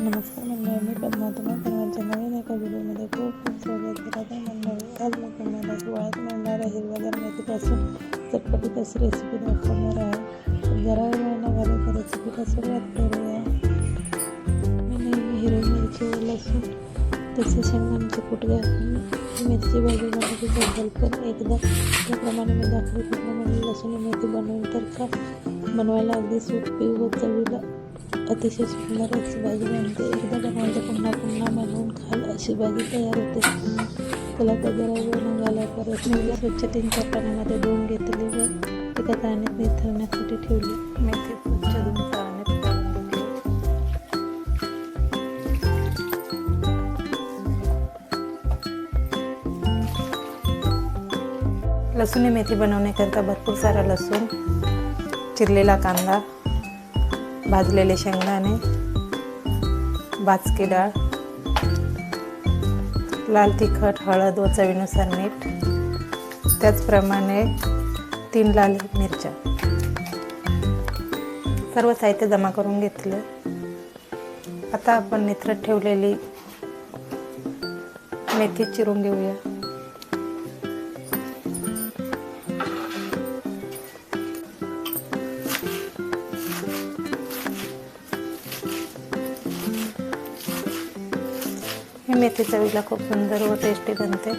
नमस्कार मंडळी, मी पद्मा. तुम्हाला नवीन एका व्हिडिओमध्ये खूप स्वागत केलं. तर मंडळी, आज मी तुम्हाला हिवाळ्यात मिळणाऱ्या हिरव्यागार मेथीपासून चटपटीत अशी रेसिपी दाखवणार आहे. तर जरा वेळ न घालवता रेसिपीला सुरुवात करूया. मी नेहमी हिरवी मिरची व लसूण तसे शेंगदाण्याचे कूट घालून मेथीची भाजी बनवते असेल, पण एकदा त्याप्रमाणे मी दाखवले त्याप्रमाणे लसूण मेथी बनवून तर का बनवायला अगदी सोपी व चवीला अतिशय सुंदर अशी भाजी बनते. एकदा बनवून तर पुन्हा पुन्हा बनवून खाल अशी भाजी तयार होते. त्याला तर जरा वेळ न घालवता रेसिपीला स्वच्छ 3-4 पाण्यामध्ये धुवून घेतली व एका चाळणीत निथळण्यासाठी ठेवली. मेथी स्वच्छ धुवून चाळणीत काढून घेतली. लसूण मेथी बनवण्याकरता भरपूर सारा लसूण, चिरलेला कांदा, भाजलेले शेंगदाणे, भाजकी डाळ, लाल तिखट, हळद व चवीनुसार मीठ, त्याचप्रमाणे 3 लाल मिरच्या. सर्व साहित्य जमा करून घेतले. आता आपण निथरट ठेवलेली मेथी चिरून घेऊया. ही मेथी चवीला खूप सुंदर व टेस्टी बनते.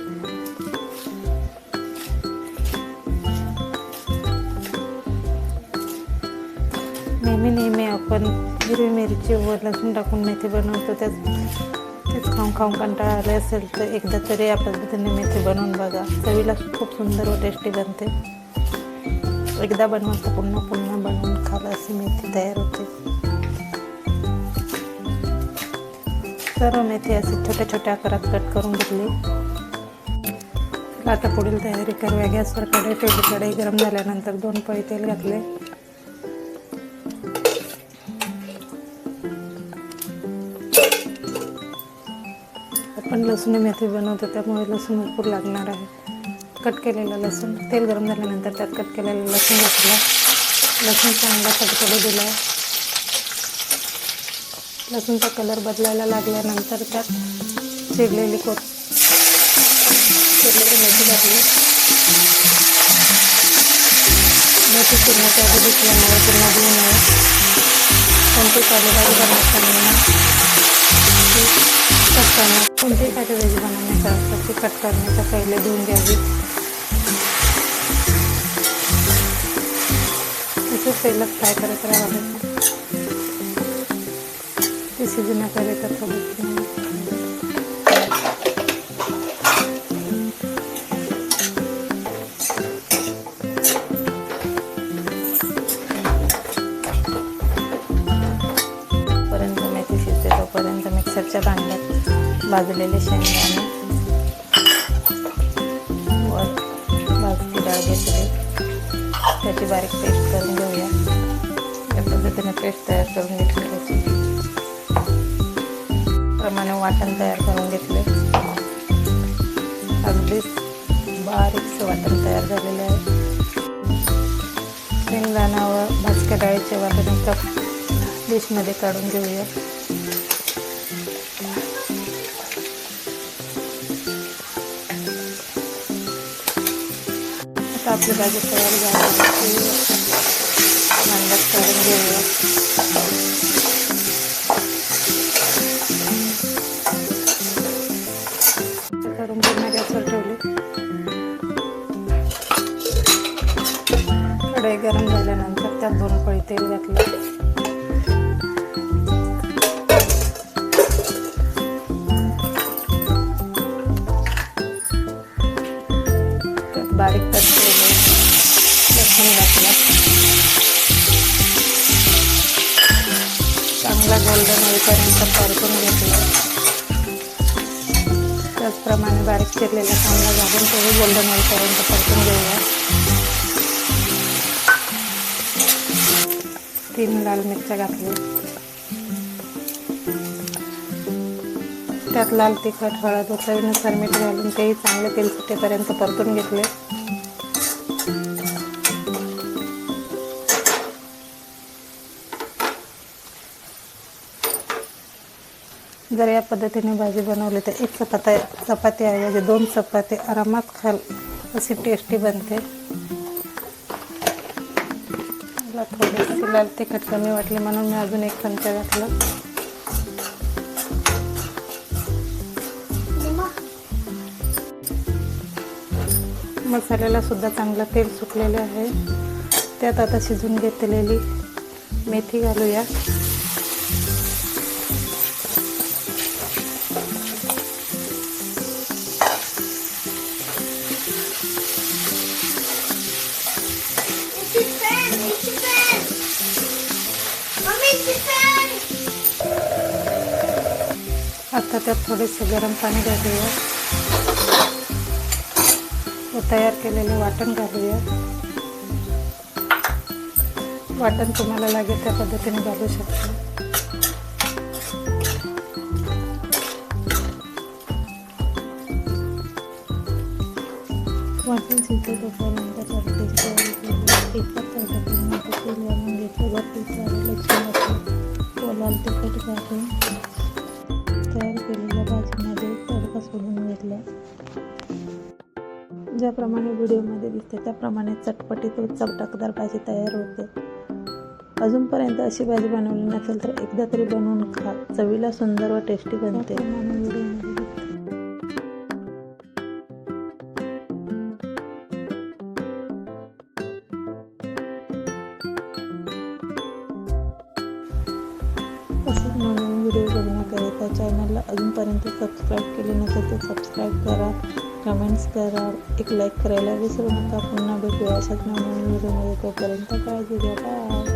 नेहमी आपण हिरवी मिरची व लसूण टाकून मेथी बनवतो. तेच खाऊन कंटाळा आले असेल तर एकदा तरी या पद्धतीने मेथी बनवून बघा. चवीला खूप सुंदर व टेस्टी बनते. एकदा बनवून तर पुन्हा बनवून खाल अशी मेथी तयार होते. सर्व मेथी असे छोट्या आकारात कट करून घेतली. आता पुढील तयारी करूया. गॅसवर कढई ठेवली. कढई गरम झाल्यानंतर 2 पळी तेल घातले. आपण लसूण मेथी बनवतो त्यामुळे लसूण भरपूर लागणार आहे. कट केलेला लसूण, तेल गरम झाल्यानंतर त्यात कट केलेला लसूण घातला. लसूण चांगला तडतडू दिला. लसूणचा कलर बदलायला लागल्यानंतर त्यात चिरलेली मेथी घातली. मेथी चिरण्याच्या आधी दिसल्यामुळे पुन्हा देऊ नये. कोणती पालेभाजी बनवताना कोणतीही भाजी बनवण्याचा ती कट करण्याच्या पहिले धुवून घ्यावी. तसेच तेलात फ्राय करत राहावे. ती शिजण्याकरिता थोडी पर्यंत मेथी शिजते तोपर्यंत मिक्सरच्या भांड्यात भाजलेले शेंगदाणे व भाजकी डाळ घेतली. त्याची बारीक पेस्ट करून घेऊया. या पद्धतीने पेस्ट तयार करून घेतली. त्याची प्रमाणे वाटण तयार करून घेतले. अगदीच बारीकसं वाटण तयार झालेले आहे. शेंगदाणा व भाजक्या डाळीचे वाटण एका डिशमध्ये काढून घेऊया. आता आपली भाजी तयार झाली. भांड्यात काढून घेऊया. पूर्ण गॅसवर ठेवली. कढई गरम झाल्यानंतर त्यात 2 पळी तेल घातलं. त्यात बारीक कट केलेले लसूण घातला. चांगला गोल्डन होईपर्यंत परतून घेतला. त्याचप्रमाणे बारीक चिरलेला कांदा घालून तोही गोल्डन होईपर्यंत परतून घेऊया. 3 लाल मिरच्या घातल्या. त्यात लाल तिखट, हळद व चवीनुसार मीठ घालून तेही चांगले तेल सुटेपर्यंत परतून घेतले. जर या पद्धतीने भाजी बनवली तर एक चपाती ऐवजी 2 चपाती आरामात खाल अशी टेस्टी बनते. मला थोडीशी लाल तिखट कमी वाटली म्हणून मी अजून 1 चमचा घातलं. मसाल्याला सुद्धा चांगलं तेल सुटलेले आहे. त्यात आता शिजून घेतलेली मेथी घालूया. आता त्यात थोडेसे गरम पाणी घालूया व तयार केलेले वाटण घालूया. वाटण तुम्हाला लागेल त्या पद्धतीने घालू शकता. वाटण शिजते तोपर्यंत एका पद्धतीने तेल घालून घेतलं. वरती लसूण व लाल तिखट घालून तयार केलेल्या भाजीमध्ये तडका सोडून घेतला. ज्याप्रमाणे व्हिडिओमध्ये दिसते त्याप्रमाणे चटपटीत व चटकदार भाजी तयार होते. अजूनपर्यंत अशी भाजी बनवली नसेल तर एकदा तरी बनवून खा. चवीला सुंदर व टेस्टी बनते. असेच नवीन व्हिडिओ बघण्याकरिता चॅनलला अजूनपर्यंत सबस्क्राईब केले नसेल तर सबस्क्राईब करा, कमेंट्स करा, एक लाईक करायला विसरू नका. पुन्हा भेटूया अशाच नवीन व्हिडिओमध्ये. तोपर्यंत काळजी घ्या. बाय.